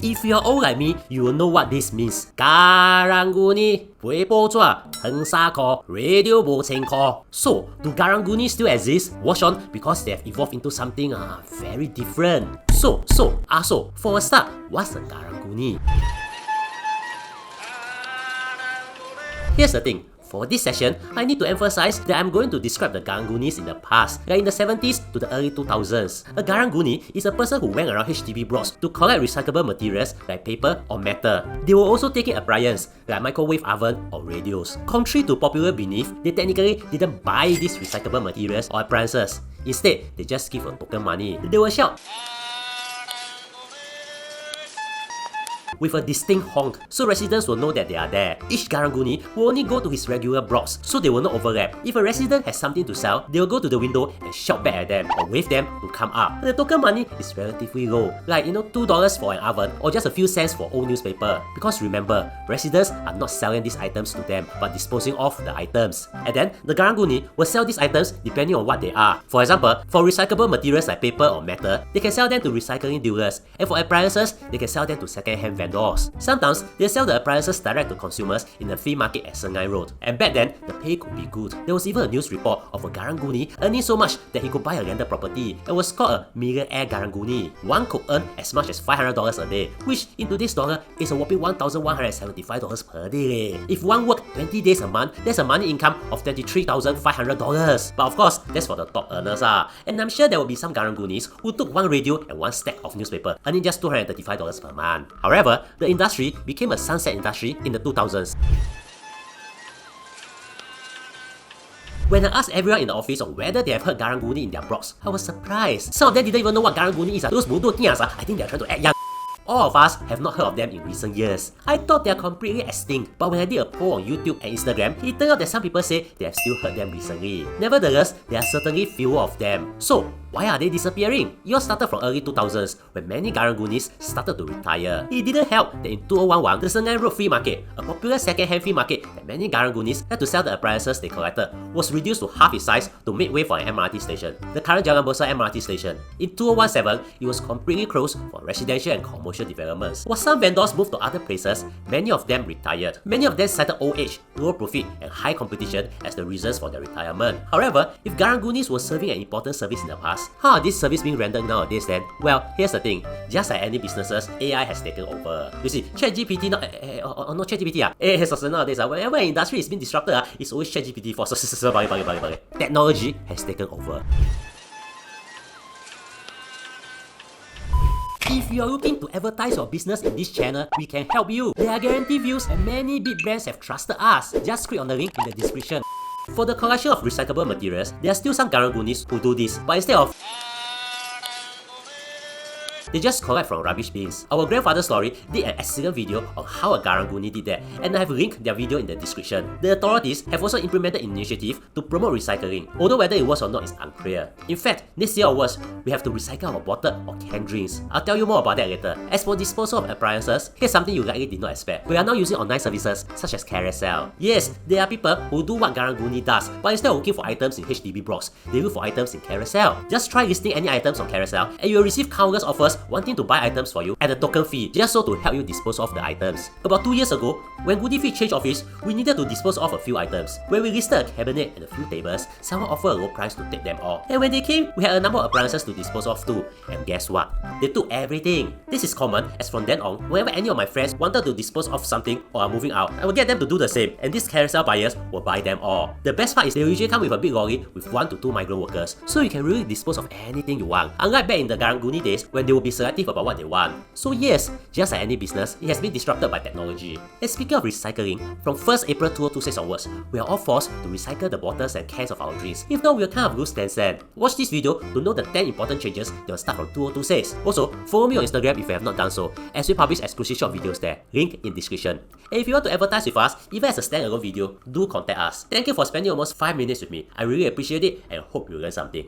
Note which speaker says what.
Speaker 1: If you're old like me, you will know what this means. Karung Guni, 背波纸, 藤沙壳, radio 無情殼. So, do Karung Guni still exist? Watch on, because they have evolved into something very different. So, for a start, what's a Karung Guni? Here's the thing. For this session, I need to emphasize that I'm going to describe the Karung Gunis in the past, like in the 70s to the early 2000s. A Karung Guni is a person who went around HDB blocks to collect recyclable materials like paper or metal. They were also taking appliances like microwave oven or radios. Contrary to popular belief, they technically didn't buy these recyclable materials or appliances. Instead, they just give a token money. They will shout with a distinct honk, so residents will know that they are there. Each Karung Guni will only go to his regular blocks, so they will not overlap. If a resident has something to sell, they will go to the window and shout back at them or wave them to come up. The token money is relatively low, like $2 for an oven or just a few cents for old newspaper. Because remember, residents are not selling these items to them, but disposing of the items. And then, the Karung Guni will sell these items depending on what they are. For example, for recyclable materials like paper or metal, they can sell them to recycling dealers. And for appliances, they can sell them to second-hand vendors. Sometimes, they sell the appliances direct to consumers in the flea market at Sungei Road. And back then, the pay could be good. There was even a news report of a Karung Guni earning so much that he could buy a landed property and was called a millionaire Karung Guni. One could earn as much as $500 a day, which in today's dollar is a whopping $1,175 per day. If one worked 20 days a month, that's a money income of $23,500. But of course, that's for the top earners. And I'm sure there will be some Karung Gunis who took one radio and one stack of newspaper, earning just $235 per month. However, the industry became a sunset industry in the 2000s. When I asked everyone in the office on whether they have heard Karung Guni in their blocks, I was surprised. Some of them didn't even know what Karung Guni is. Those bodoh kias, I think they're trying to act young. All of us have not heard of them in recent years. I thought they are completely extinct, but when I did a poll on YouTube and Instagram, it turned out that some people say they have still heard them recently. Nevertheless, there are certainly fewer of them. So, why are they disappearing? It all started from early 2000s when many Karung Gunis started to retire. It didn't help that in 2011, the Sungei Road Flea Market, a popular second-hand flea market that many Karung Gunis had to sell the appliances they collected, was reduced to half its size to make way for an MRT station, the current Jalan Besar MRT station. In 2017, it was completely closed for residential and commercial developments. While some vendors moved to other places, many of them retired. Many of them cited old age, low profit, and high competition as the reasons for their retirement. However, if Karung Gunis were serving an important service in the past, how are these services being rendered nowadays then? Well, here's the thing. Just like any businesses, AI has taken over. You see, ChatGPT not ChatGPT nowadays, whenever an industry is being disrupted, it's always ChatGPT for technology has taken over. If you're looking to advertise your business in this channel, we can help you. There are guaranteed views and many big brands have trusted us. Just click on the link in the description. For the collection of recyclable materials, there are still some Karung Gunis who do this, but instead of they just collect from rubbish bins. Our grandfather's story did an excellent video on how a Karung Guni did that, and I have linked their video in the description. The authorities have also implemented an initiative to promote recycling, although whether it works or not is unclear. In fact, next year onwards, we have to recycle our bottled or canned drinks. I'll tell you more about that later. As for disposal of appliances, here's something you likely did not expect. We are now using online services such as Carousel. Yes, there are people who do what Karung Guni does, but instead of looking for items in HDB blocks, they look for items in Carousel. Just try listing any items on Carousel, and you'll receive countless offers wanting to buy items for you at a token fee, just so to help you dispose of the items. About 2 years ago, when Goody Fee changed office, we needed to dispose of a few items. When we listed a cabinet and a few tables, someone offered a low price to take them all. And when they came, we had a number of appliances to dispose of too. And guess what? They took everything. This is common, as from then on, whenever any of my friends wanted to dispose of something or are moving out, I will get them to do the same, and these Carousel buyers will buy them all. The best part is they usually come with a big lorry with 1 to 2 migrant workers, so you can really dispose of anything you want. Unlike back in the Karung Guni days, when they will be selective about what they want. So yes, just like any business, it has been disrupted by technology. And speaking of recycling, from 1st April 2026 onwards, we are all forced to recycle the bottles and cans of our drinks. If not, we'll kind of lose 10 cents. Watch this video to know the 10 important changes that will start from 2026. Also, follow me on Instagram if you have not done so, as we publish exclusive short videos there. Link in description. And if you want to advertise with us, even as a standalone video, do contact us. Thank you for spending almost 5 minutes with me. I really appreciate it and hope you learned something.